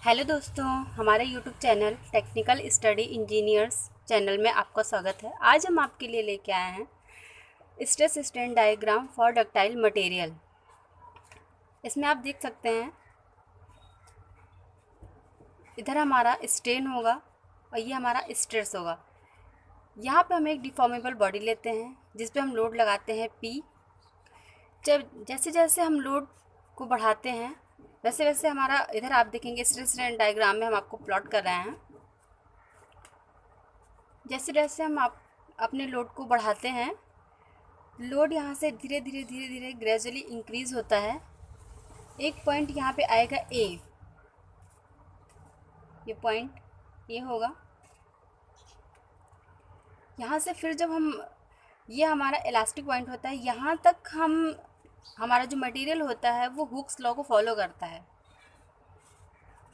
Hello दोस्तों, हमारे YouTube channel technical study engineers channel में आपका स्वागत है। आज हम आपके लिए लेके आए हैं stress strain diagram for ductile material. इसमें आप देख सकते हैं इधर हमारा स्ट्रेन होगा और ये हमारा स्ट्रेस होगा। यहाँ पे हम एक डिफॉर्मेबल बॉडी लेते हैं जिस पे हम लोड लगाते हैं P। जब जैसे जैसे हम लोड को बढ़ाते हैं वैसे वैसे हमारा इधर आप देखेंगे स्ट्रेस स्ट्रेन डायग्राम में हम आपको प्लॉट कर रहे हैं। जैसे जैसे हम आप अपने लोड को बढ़ाते हैं, लोड यहाँ से धीरे धीरे धीरे धीरे ग्रेजुअली इंक्रीज होता है। एक पॉइंट यहाँ पे आएगा ए, ये पॉइंट ए होगा। यहाँ से फिर जब हम ये हमारा इलास्टिक पॉइंट होता है, यहाँ तक हमारा जो मटेरियल होता है वो हुक्स लॉ को फॉलो करता है।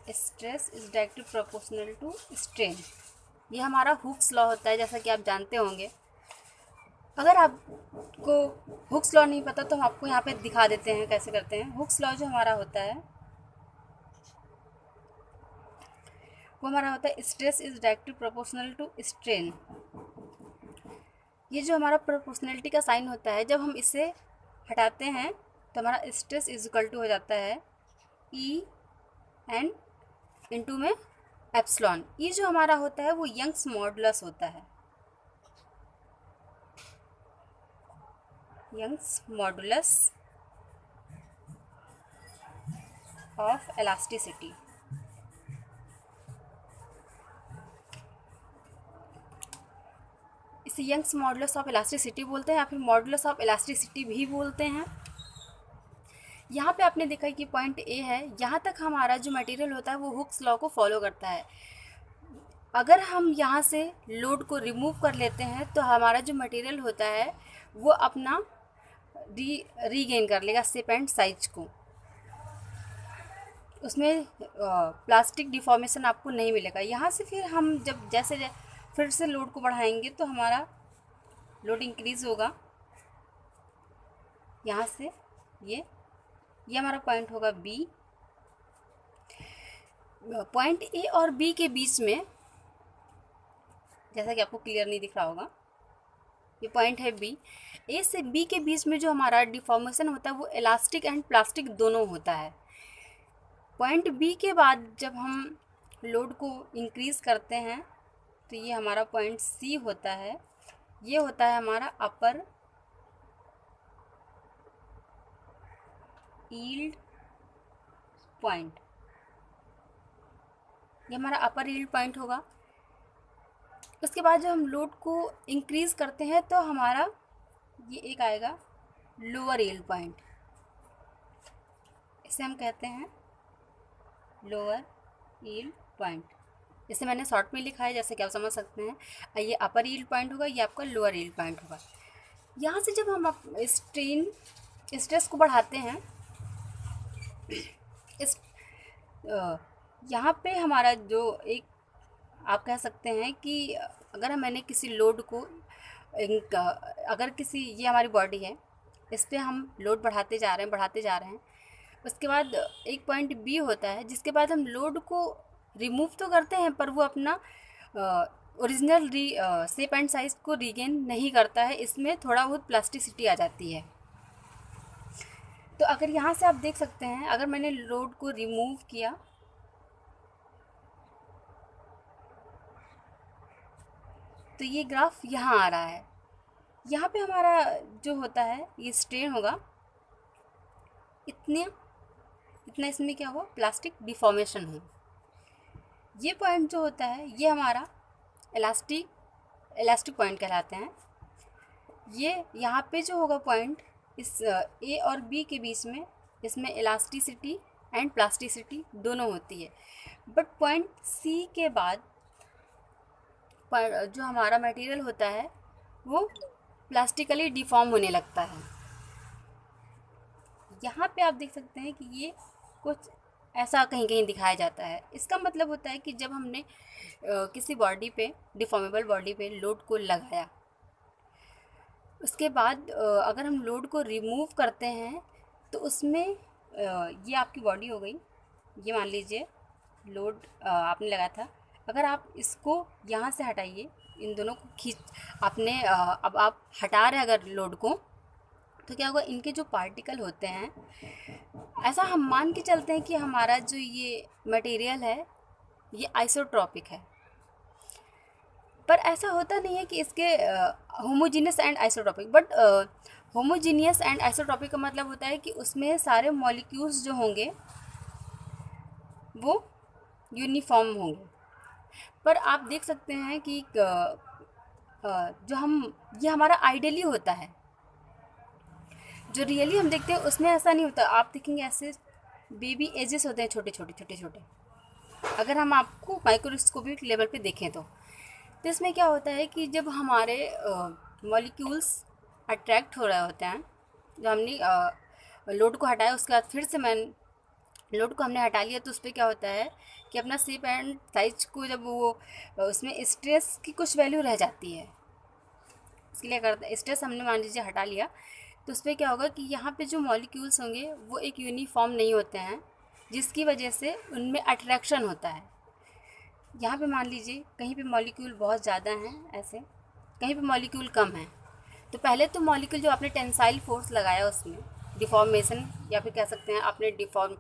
Stress is directly proportional to strain, ये हमारा हुक्स लॉ होता है, जैसा कि आप जानते होंगे। अगर आपको हुक्स लॉ नहीं पता तो हम आपको यहाँ पे दिखा देते हैं कैसे करते हैं। हुक्स लॉ जो हमारा होता है वो हमारा होता है stress is directly proportional to strain. ये जो हमारा प्रोपोर्शनलिटी का साइन होता है, जब हम इसे हटाते हैं तो हमारा स्ट्रेस इज इक्वल टू हो जाता है ई एन इंटू में एप्सिलॉन। ये जो हमारा होता है वो यंग्स मॉडुलस होता है, यंग्स मॉडुलस ऑफ इलास्टिसिटी। इसे यंग्स मॉडुलस ऑफ इलास्टिसिटी बोलते हैं या फिर मॉडुलस ऑफ इलास्टिसिटी भी बोलते हैं। यहाँ पे आपने देखा कि पॉइंट ए है, यहाँ तक हमारा जो मटेरियल होता है वो हुक्स लॉ को फॉलो करता है। अगर हम यहाँ से लोड को रिमूव कर लेते हैं तो हमारा जो मटेरियल होता है वो अपना रीगेन कर लेगा शेप एंड साइज को। उसमें प्लास्टिक डिफॉर्मेशन आपको नहीं मिलेगा। यहाँ से फिर हम जब जैसे फिर से लोड को बढ़ाएंगे तो हमारा लोड इंक्रीज़ होगा। यहाँ से ये हमारा पॉइंट होगा बी। पॉइंट ए और बी के बीच में, जैसा कि आपको क्लियर नहीं दिख रहा होगा, ये पॉइंट है बी। ए से बी के बीच में जो हमारा डिफॉर्मेशन होता है वो इलास्टिक एंड प्लास्टिक दोनों होता है। पॉइंट बी के बाद जब हम लोड को इंक्रीज़ करते हैं तो ये हमारा पॉइंट सी होता है। ये होता है हमारा अपर यील्ड पॉइंट, ये हमारा अपर यील्ड पॉइंट होगा। उसके बाद जब हम लोड को इंक्रीज़ करते हैं तो हमारा ये एक आएगा लोअर यील्ड पॉइंट, इसे हम कहते हैं लोअर यील्ड पॉइंट। इसे मैंने शॉर्ट में लिखा है जैसे कि आप समझ सकते हैं। ये अपर यील्ड पॉइंट होगा, ये आपका लोअर यील्ड पॉइंट होगा। यहाँ से जब हम स्ट्रेस को बढ़ाते हैं, इस यहाँ पे हमारा जो एक आप कह सकते हैं कि अगर मैंने किसी लोड को अगर किसी ये हमारी बॉडी है, इस पर हम लोड बढ़ाते जा रहे हैं। उसके बाद एक पॉइंट बी होता है जिसके बाद हम लोड को रिमूव तो करते हैं पर वो अपना ओरिजिनल शेप एंड साइज को रीगेन नहीं करता है। इसमें थोड़ा बहुत प्लास्टिसिटी आ जाती है। तो अगर यहाँ से आप देख सकते हैं, अगर मैंने लोड को रिमूव किया तो ये ग्राफ यहाँ आ रहा है। यहाँ पे हमारा जो होता है ये स्ट्रेन होगा, इतना इसमें क्या हुआ, प्लास्टिक डिफॉर्मेशन हो। ये पॉइंट जो होता है ये हमारा इलास्टिक पॉइंट कहलाते हैं। ये यहाँ पे जो होगा पॉइंट इस ए और बी के बीच में, इसमें इलास्टिसिटी एंड प्लास्टिसिटी दोनों होती है। बट पॉइंट सी के बाद जो हमारा मटेरियल होता है वो प्लास्टिकली डिफॉर्म होने लगता है। यहाँ पे आप देख सकते हैं कि ये कुछ ऐसा कहीं कहीं दिखाया जाता है। इसका मतलब होता है कि जब हमने किसी बॉडी पे, डिफॉर्मेबल बॉडी पे लोड को लगाया, उसके बाद अगर हम लोड को रिमूव करते हैं तो उसमें ये आपकी बॉडी हो गई, ये मान लीजिए लोड आपने लगाया था, अगर आप इसको यहाँ से हटाइए, इन दोनों को खींच आपने अब आप हटा रहे हैं अगर लोड को, तो क्या होगा, इनके जो पार्टिकल होते हैं, ऐसा हम मान के चलते हैं कि हमारा जो ये मटेरियल है ये आइसोट्रॉपिक है, पर ऐसा होता नहीं है कि इसके homogeneous and isotropic, but homogeneous and isotropic का मतलब होता है कि उसमें सारे मॉलिक्यूल्स जो होंगे वो यूनिफॉर्म होंगे। पर आप देख सकते हैं कि जो हम ये हमारा आइडियली होता है, जो रियली हम देखते हैं उसमें ऐसा नहीं होता। आप देखेंगे ऐसे बेबी एजेस होते हैं, छोटे छोटे छोटे छोटे, अगर हम आपको माइक्रोस्कोपिक लेवल पे देखें तो इसमें क्या होता है कि जब हमारे मॉलिक्यूल्स अट्रैक्ट हो रहे होते हैं, जब हमने लोड को हटाया उसके बाद फिर से लोड को हमने हटा लिया, तो उस पर क्या होता है कि अपना शेप एंड साइज को जब वो उसमें स्ट्रेस की कुछ वैल्यू रह जाती है, इसके लिए करते हैं स्ट्रेस हमने मान लीजिए हटा लिया, तो उस पर क्या होगा कि यहाँ पे जो मॉलिक्यूल्स होंगे वो एक यूनिफॉर्म नहीं होते हैं, जिसकी वजह से उनमें अट्रैक्शन होता है। यहाँ पे मान लीजिए कहीं पे मॉलिक्यूल बहुत ज़्यादा हैं ऐसे, कहीं पे मॉलिक्यूल कम है, तो पहले तो मॉलिक्यूल जो आपने टेंसाइल फोर्स लगाया उसमें डिफॉर्मेशन, या फिर कह सकते हैं आपने डिफॉर्म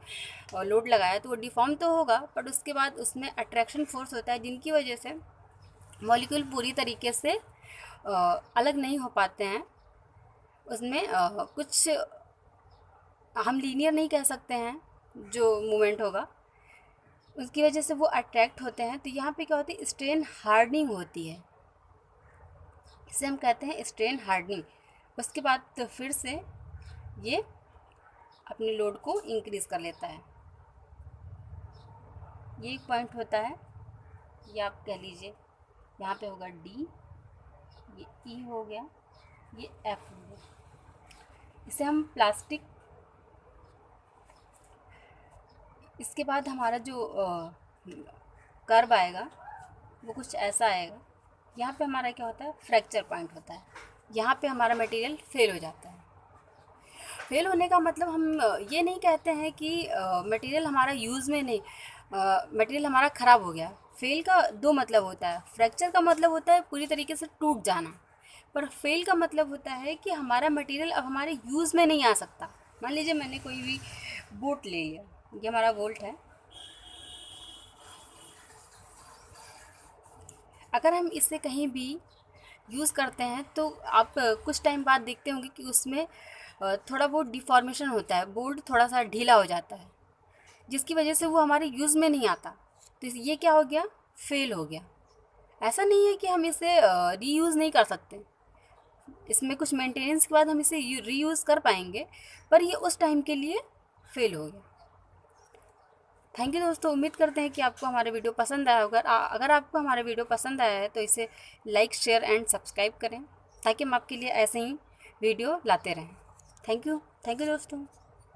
लोड लगाया, तो वो डिफॉर्म तो होगा, बट उसके बाद उसमें अट्रैक्शन फोर्स होता है, जिनकी वजह से मॉलिक्यूल पूरी तरीके से अलग नहीं हो पाते हैं। उसमें कुछ हम लीनियर नहीं कह सकते हैं जो मूवमेंट होगा, उसकी वजह से वो अट्रैक्ट होते हैं। तो यहाँ पे क्या होती है, स्ट्रेन हार्डनिंग होती है, इसे हम कहते हैं स्ट्रेन हार्डनिंग। उसके बाद तो फिर से ये अपने लोड को इंक्रीज़ कर लेता है। ये एक पॉइंट होता है, ये आप कह लीजिए यहाँ पे होगा डी, ये ई हो गया, ये एफ हो गया। इसे हम प्लास्टिक, इसके बाद हमारा जो कर्व आएगा वो कुछ ऐसा आएगा। यहाँ पे हमारा क्या होता है, फ्रैक्चर पॉइंट होता है, यहाँ पे हमारा मटेरियल फेल हो जाता है। फेल होने का मतलब हम ये नहीं कहते हैं कि मटेरियल हमारा यूज़ में नहीं, मटेरियल हमारा ख़राब हो गया। फेल का दो मतलब होता है, फ्रैक्चर का मतलब होता है पूरी तरीके से टूट जाना, पर फेल का मतलब होता है कि हमारा मटेरियल अब हमारे यूज़ में नहीं आ सकता। मान लीजिए मैंने कोई भी बोल्ट ले लिया, ये हमारा बोल्ट है, अगर हम इसे कहीं भी यूज़ करते हैं तो आप कुछ टाइम बाद देखते होंगे कि उसमें थोड़ा बहुत डिफॉर्मेशन होता है, बोल्ट थोड़ा सा ढीला हो जाता है, जिसकी वजह से वो हमारे यूज़ में नहीं आता। तो ये क्या हो गया, फेल हो गया। ऐसा नहीं है कि हम इसे रीयूज़ नहीं कर सकते, इसमें कुछ मेंटेनेंस के बाद हम इसे रीयूज़ कर पाएंगे, पर ये उस टाइम के लिए फेल हो गया। थैंक यू दोस्तों, उम्मीद करते हैं कि आपको हमारा वीडियो पसंद आया होगा। अगर आपको हमारा वीडियो पसंद आया है तो इसे लाइक, शेयर एंड सब्सक्राइब करें, ताकि हम आपके लिए ऐसे ही वीडियो लाते रहें। थैंक यू दोस्तों।